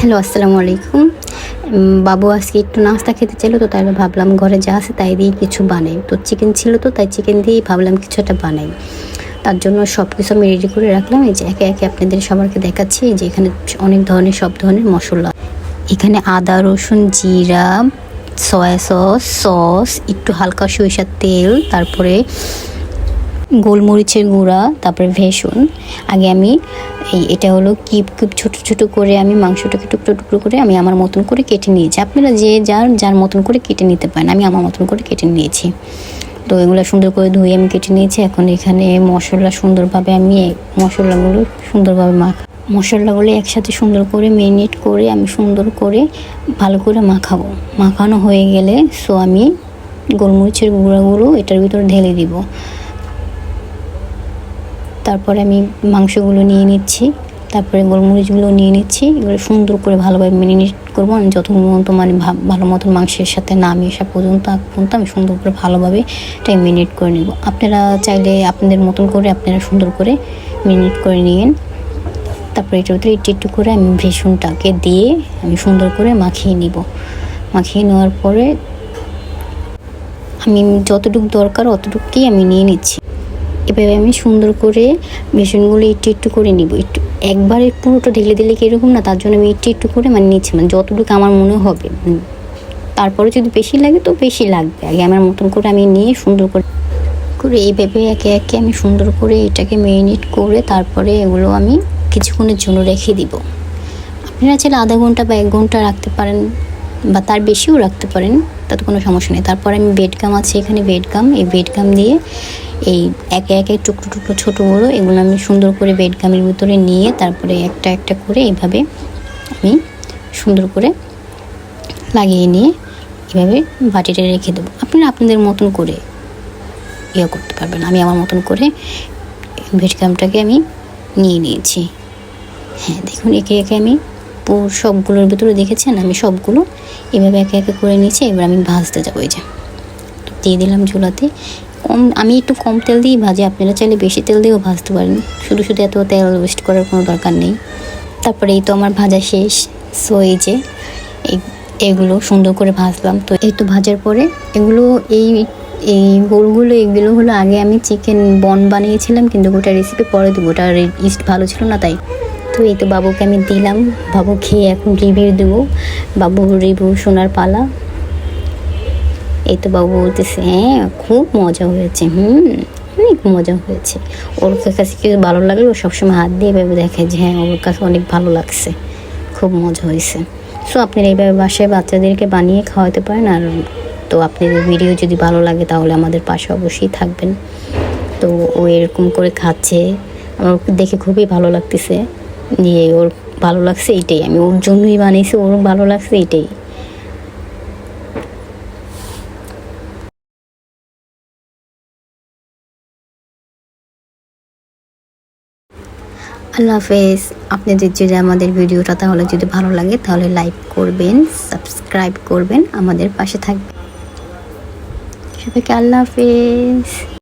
Hello, আসসালামু আলাইকুম। বাবু আজকে একটু নাস্তা খেতে চাইলো, তো তাই ভাবলাম ঘরে যা আছে তাই দিয়ে কিছু বানাই। তো চিকেন ছিল, তো তাই চিকেন দিয়েই ভাবলাম কিছু একটা বানাই। তার জন্য সব কিছু আমি রেডি করে রাখলাম। এই যে একে একে আপনাদের সবাইকে দেখাচ্ছি যে এখানে অনেক ধরনের সব ধরনের মশলা। এখানে আদা, রসুন, জিরা, সয়া সস, একটু হালকা সরিষার তেল, তারপরে গোলমরিচের গুঁড়া, তারপরে ভেষুন। আগে আমি এটা হলো কিউব ছোট ছোট করে আমি মাংসটাকে টুকরো টুকরো করে আমি আমার মতন করে কেটে নিয়েছি। আপনারা যে যার মতন করে কেটে নিতে পারেন, আমি আমার মতন করে কেটে নিয়েছি। তো এগুলো সুন্দর করে ধুয়ে আমি কেটে নিয়েছি। এখন এখানে মশলাগুলো সুন্দরভাবে মশলাগুলো একসাথে সুন্দর করে ম্যারিনেট করে আমি সুন্দর করে ভালো করে মাখানো হয়ে গেলে আমি গোলমরিচের গুঁড়াগুলো এটার ভিতরে ঢেলে দিব। তারপরে আমি মাংসগুলো নিয়ে নিচ্ছি, তারপরে গোলমরিচগুলো নিয়ে নিচ্ছি। এগুলো সুন্দর করে ভালোভাবে ম্যারিনেট করবো। আমি যতক্ষণ ভালো মতো মাংসের সাথে না মেশা পর্যন্ত আমি সুন্দর করে ভালোভাবে এটাকে ম্যারিনেট করে নেব। আপনারা চাইলে আপনাদের মতন করে আপনারা সুন্দর করে ম্যারিনেট করে নিন। তারপরে এটার ভিতরে একটু করে আমি ভেষুনটাকে দিয়ে আমি সুন্দর করে মাখিয়ে নিব। মাখিয়ে নেওয়ার পরে আমি যতটুকু দরকার অতটুকুই আমি নিয়ে নিচ্ছি। এভাবে আমি সুন্দর করে বেসনগুলো একটু করে নিব। একবারে পুরোটা ঢেলে দিলে কীরকম না, তার জন্য আমি একটু করে নিচ্ছি, যতটুকু আমার মনে হবে। তারপরে যদি বেশি লাগে তো বেশি লাগবে। আগে আমার মতন করে আমি নিয়ে সুন্দর করে এইভাবে একে একে আমি সুন্দর করে এটাকে ম্যারিনেট করে তারপরে এগুলো আমি কিছুক্ষণের জন্য রেখে দিব। আপনারা চাইলে আধা ঘন্টা বা 1 ঘন্টা রাখতে পারেন বা তার বেশিও রাখতে পারেন, তাতে কোনো সমস্যা নেই। তারপর আমি বেডগাম আছে, এখানে এই বেডগাম দিয়ে এই একে একে টুকরো ছোটোগুলো এগুলো আমি সুন্দর করে বেডগামের ভিতরে নিয়ে তারপরে একটা একটা করে এইভাবে আমি সুন্দর করে লাগিয়ে নিয়ে এভাবে বাটিতে রেখে দেবো। আপনারা আপনাদের মতন করে করতে পারবেন। আমি আমার মতন করে বেডগামটাকে আমি নিয়ে নিয়েছি। হ্যাঁ, দেখুন একে একে আমি সবগুলোর ভিতরে দেখেছেন আমি সবগুলো এভাবে একে একে করে নিয়েছি। এবার আমি ভাজতে যাবো। এই যে দিয়ে দিলাম চুলাতে। আমি একটু কম তেল দিয়েই ভাজি, আপনারা চাইলে বেশি তেল দিয়েও ভাজতে পারেন। শুধু এত তেল ওয়েস্ট করার কোনো দরকার নেই। তারপরে এই তো আমার ভাজা শেষ। এই যে এগুলো সুন্দর করে ভাজলাম। তো এই তো ভাজার পরে এগুলো এই গোলগুলো এগুলো হলো আগে আমি চিকেন বন বানিয়েছিলাম, কিন্তু ওটা রেসিপি পরে দেবো, ওটা ইস্ট ভালো ছিল না তাই। তো এই তো বাবুকে আমি দিলাম, বাবু খেয়ে এখন রিভিউ দেবো। বাবু রিভিউ শোনার পালা। এই তো বাবু বলতেছে হ্যাঁ খুব মজা হয়েছে, অনেক মজা হয়েছে। ওর কাছে কিছু ভালো লাগলে ও সবসময় হাত দিয়ে এভাবে দেখে যে হ্যাঁ ওর কাছে অনেক ভালো লাগছে, খুব মজা হয়েছে। আপনারা এইভাবে বাসায় বাচ্চাদেরকে বানিয়ে খাওয়াতে পারেন। আর তো আপনাদের ভিডিও যদি ভালো লাগে তাহলে আমাদের পাশে অবশ্যই থাকবেন। তো ও এরকম করে খাচ্ছে, আমার দেখে খুবই ভালো লাগতেছে। ওর ভালো লাগছে এইটাই, আমি ওর জন্যই বানিয়েছি, ওর ভালো লাগছে এইটাই। আল্লাহ হাফেজ। আপনাদের যদি আমাদের ভিডিওটা তাহলে যদি ভালো লাগে তাহলে লাইক করবেন, সাবস্ক্রাইব করবেন, আমাদের পাশে থাকবেন। সবাইকে আল্লাহ হাফেজ।